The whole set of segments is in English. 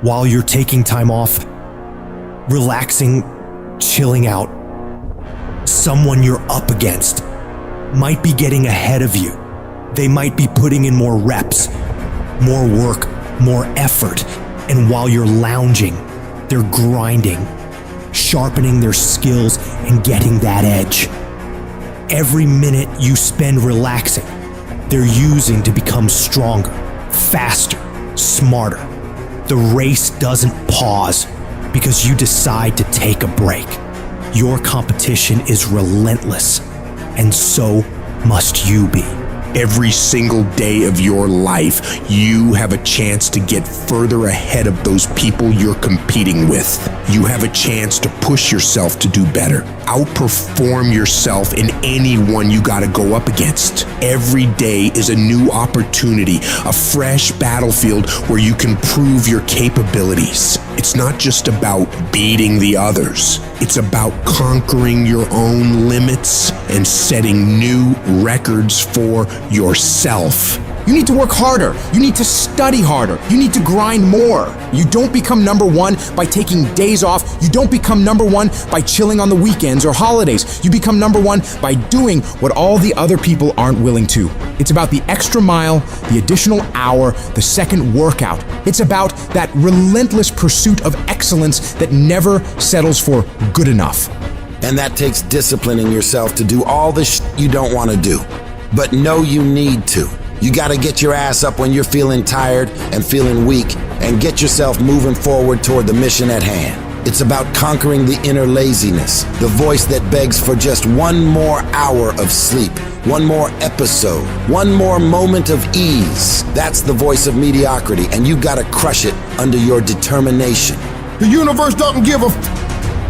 while you're taking time off, relaxing, chilling out, someone you're up against might be getting ahead of you. They might be putting in more reps, more work, more effort. And while you're lounging, they're grinding, sharpening their skills and getting that edge. Every minute you spend relaxing, they're using to become stronger, faster, smarter. The race doesn't pause because you decide to take a break. Your competition is relentless, and so must you be. Every single day of your life, you have a chance to get further ahead of those people you're competing with. You have a chance to push yourself to do better. Outperform yourself in anyone you gotta go up against. Every day is a new opportunity, a fresh battlefield where you can prove your capabilities. It's not just about beating the others. It's about conquering your own limits and setting new records for yourself. You need to work harder. You need to study harder. You need to grind more. You don't become number one by taking days off. You don't become number one by chilling on the weekends or holidays. You become number one by doing what all the other people aren't willing to. It's about the extra mile, the additional hour, the second workout. It's about that relentless pursuit of excellence that never settles for good enough. And that takes disciplining yourself to do all the you don't want to do. But know you need to. You gotta get your ass up when you're feeling tired and feeling weak and get yourself moving forward toward the mission at hand. It's about conquering the inner laziness, the voice that begs for just one more hour of sleep, one more episode, one more moment of ease. That's the voice of mediocrity, and you gotta crush it under your determination. The universe doesn't give a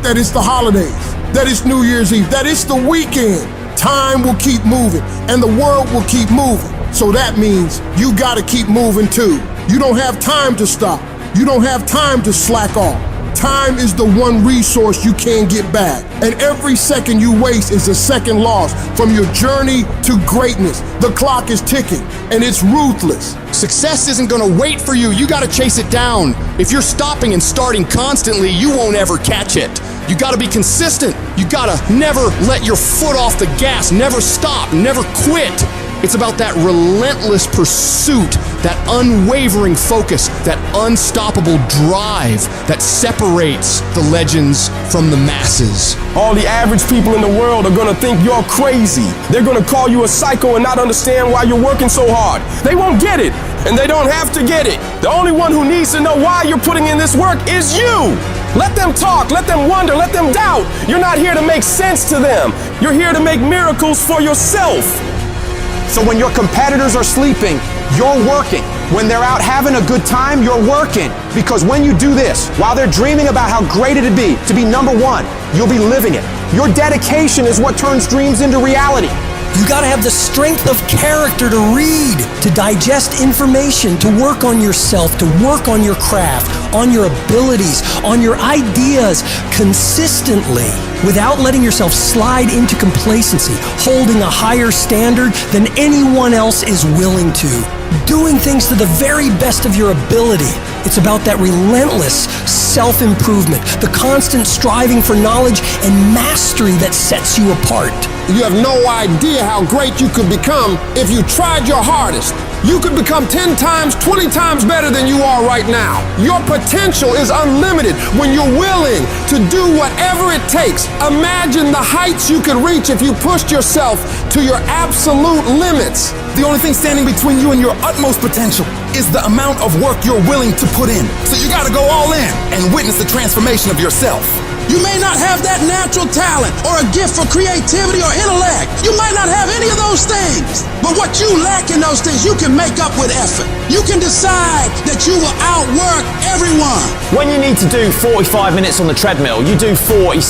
that it's the holidays, that it's New Year's Eve, that it's the weekend. Time will keep moving, and the world will keep moving. So that means you gotta keep moving too. You don't have time to stop. You don't have time to slack off. Time is the one resource you can't get back. And every second you waste is a second lost from your journey to greatness. The clock is ticking, and it's ruthless. Success isn't gonna wait for you. You gotta chase it down. If you're stopping and starting constantly, you won't ever catch it. You gotta be consistent. You gotta never let your foot off the gas, never stop, never quit. It's about that relentless pursuit, that unwavering focus, that unstoppable drive that separates the legends from the masses. All the average people in the world are gonna think you're crazy. They're gonna call you a psycho and not understand why you're working so hard. They won't get it, and they don't have to get it. The only one who needs to know why you're putting in this work is you. Let them talk, let them wonder, let them doubt. You're not here to make sense to them. You're here to make miracles for yourself. So when your competitors are sleeping, you're working. When they're out having a good time, you're working. Because when you do this, while they're dreaming about how great it'd be to be number one, you'll be living it. Your dedication is what turns dreams into reality. You gotta have the strength of character to read, to digest information, to work on yourself, to work on your craft, on your abilities, on your ideas consistently, without letting yourself slide into complacency, holding a higher standard than anyone else is willing to, doing things to the very best of your ability. It's about that relentless self-improvement, the constant striving for knowledge and mastery that sets you apart. You have no idea how great you could become if you tried your hardest. You could become 10 times, 20 times better than you are right now. Your potential is unlimited when you're willing to do whatever it takes. Imagine the heights you could reach if you pushed yourself to your absolute limits. The only thing standing between you and your utmost potential is the amount of work you're willing to put in. So you gotta go all in and witness the transformation of yourself. You may not have that natural talent or a gift for creativity or intellect. You might not have any of those things. But what you lack in those things, you can make up with effort. You can decide that you will outwork everyone. When you need to do 45 minutes on the treadmill, you do 46.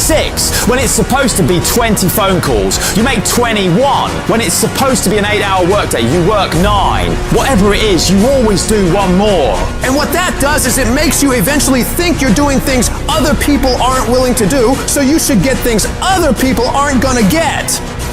When it's supposed to be 20 phone calls, you make 21. When it's supposed to be an 8-hour workday, you work 9. Whatever it is, you always do one more. And what that does is it makes you eventually think you're doing things other people aren't willing to do, so you should get things other people aren't gonna get.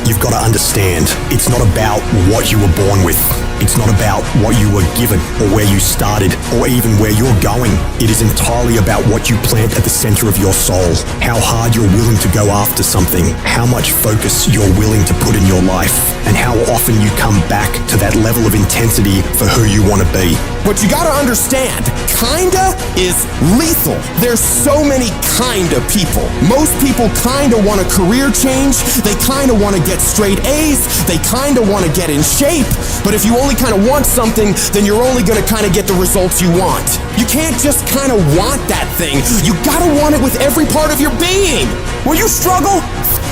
You've got to understand, it's not about what you were born with. It's not about what you were given or where you started or even where you're going. It is entirely about what you plant at the center of your soul, how hard you're willing to go after something, how much focus you're willing to put in your life, and how often you come back to that level of intensity for who you want to be. But you gotta understand, kinda is lethal. There's so many kinda people. Most people kinda want a career change, they kinda wanna get straight A's, they kinda wanna get in shape. But if you only kinda want something, then you're only gonna kinda get the results you want. You can't just kinda want that thing. You gotta want it with every part of your being. Will you struggle?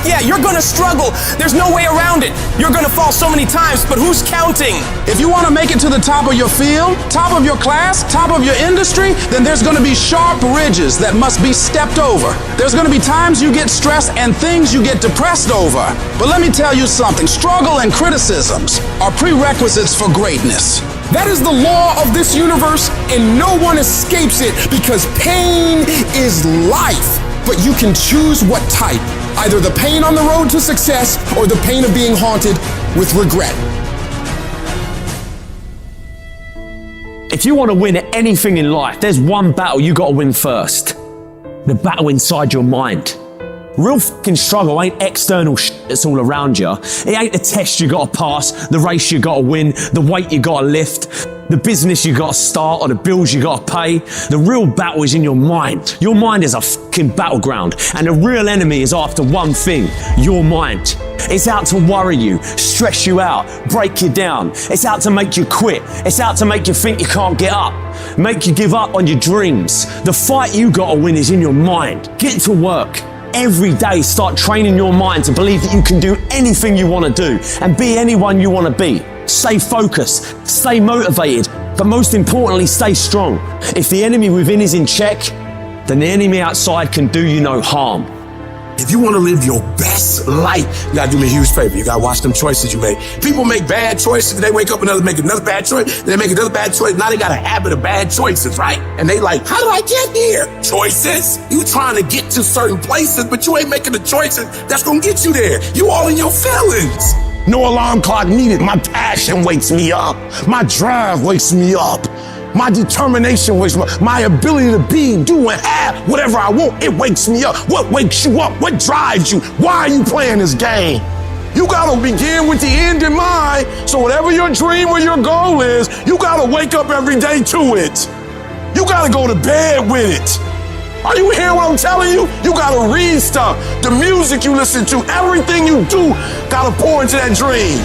Yeah, you're gonna struggle. There's no way around it. You're gonna fall so many times, but who's counting? If you want to make it to the top of your field, top of your class, top of your industry, then there's going to be sharp ridges that must be stepped over. There's going to be times you get stressed and things you get depressed over. But let me tell you something, struggle and criticisms are prerequisites for greatness. That is the law of this universe, and no one escapes it because pain is life. But you can choose what type, either the pain on the road to success or the pain of being haunted with regret. If you want to win at anything in life, there's one battle you got to win first. The battle inside your mind. Real fucking struggle ain't external shit that's all around you. It ain't the test you got to pass, the race you got to win, the weight you got to lift, the business you got to start, or the bills you got to pay. The real battle is in your mind. Your mind is a fucking battleground, and the real enemy is after one thing, your mind. It's out to worry you, stress you out, break you down. It's out to make you quit. It's out to make you think you can't get up, make you give up on your dreams. The fight you got to win is in your mind. Get to work. Every day, start training your mind to believe that you can do anything you want to do and be anyone you want to be. Stay focused, stay motivated, but most importantly, stay strong. If the enemy within is in check, then the enemy outside can do you no harm. If you want to live your best life, you gotta do me a huge favor. You gotta watch them choices you make. People make bad choices, they wake up and make another bad choice, they make another bad choice. Now they got a habit of bad choices, right? And they like, how did I get here? Choices. You trying to get to certain places, but you ain't making the choices that's gonna get you there. You all in your feelings. No alarm clock needed. My passion wakes me up. My drive wakes me up. My determination wakes me up. My ability to be, do, and have whatever I want, it wakes me up. What wakes you up? What drives you? Why are you playing this game? You gotta begin with the end in mind. So whatever your dream or your goal is, you gotta wake up every day to it. You gotta go to bed with it. Are you hearing what I'm telling you? You gotta read stuff. The music you listen to, everything you do, gotta pour into that dream.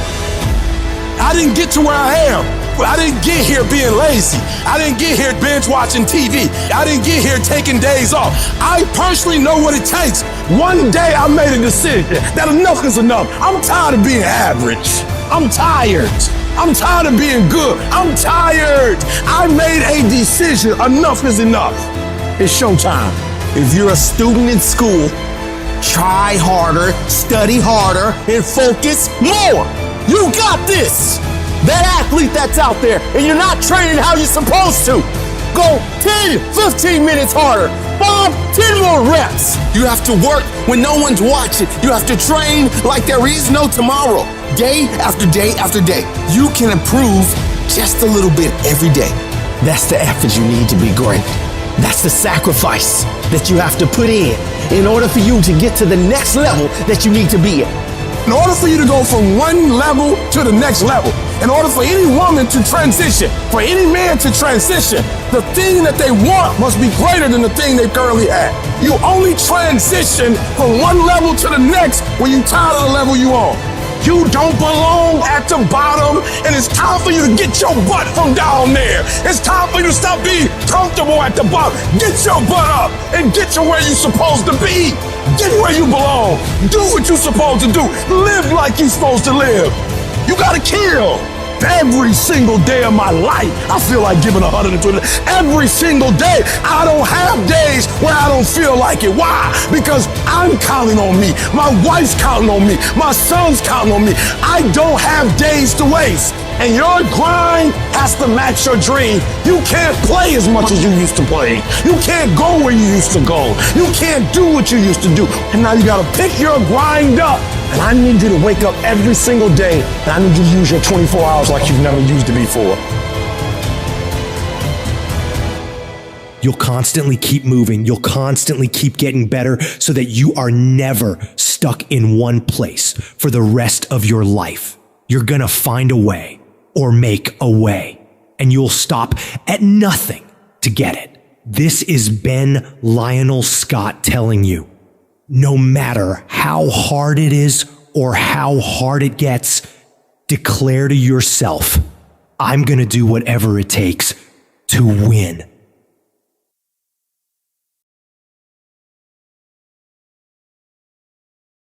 I didn't get to where I am. I didn't get here being lazy. I didn't get here binge watching TV. I didn't get here taking days off. I personally know what it takes. One day I made a decision that enough is enough. I'm tired of being average. I'm tired. I'm tired of being good. I'm tired. I made a decision. Enough is enough. It's showtime. If you're a student in school, try harder, study harder, and focus more. You got this. That athlete that's out there, and you're not training how you're supposed to. Go 10, 15 minutes harder. 5, 10 more reps. You have to work when no one's watching. You have to train like there is no tomorrow. Day after day after day. You can improve just a little bit every day. That's the effort you need to be great. That's the sacrifice that you have to put in order for you to get to the next level that you need to be in. In order for you to go from one level to the next level, in order for any woman to transition, for any man to transition, the thing that they want must be greater than the thing they currently have. You only transition from one level to the next when you're tired of the level you on. You don't belong at the bottom, and it's time for you to get your butt from down there. It's time for you to stop being comfortable at the bottom. Get your butt up and get to where you're supposed to be. Get where you belong. Do what you're supposed to do. Live like you're supposed to live. You gotta kill. Every single day of my life, I feel like giving 120. Every single day, I don't have days where I don't feel like it. Why? Because I'm counting on me. My wife's counting on me. My son's counting on me. I don't have days to waste. And your grind has to match your dream. You can't play as much as you used to play. You can't go where you used to go. You can't do what you used to do. And now you gotta pick your grind up And I need you to wake up every single day, and I need you to use your 24 hours like you've never used it before. You'll constantly keep moving. You'll constantly keep getting better so that you are never stuck in one place for the rest of your life. You're gonna find a way or make a way, and you'll stop at nothing to get it. This is Ben Lionel Scott telling you, no matter how hard it is or how hard it gets, declare to yourself, I'm gonna do whatever it takes to win.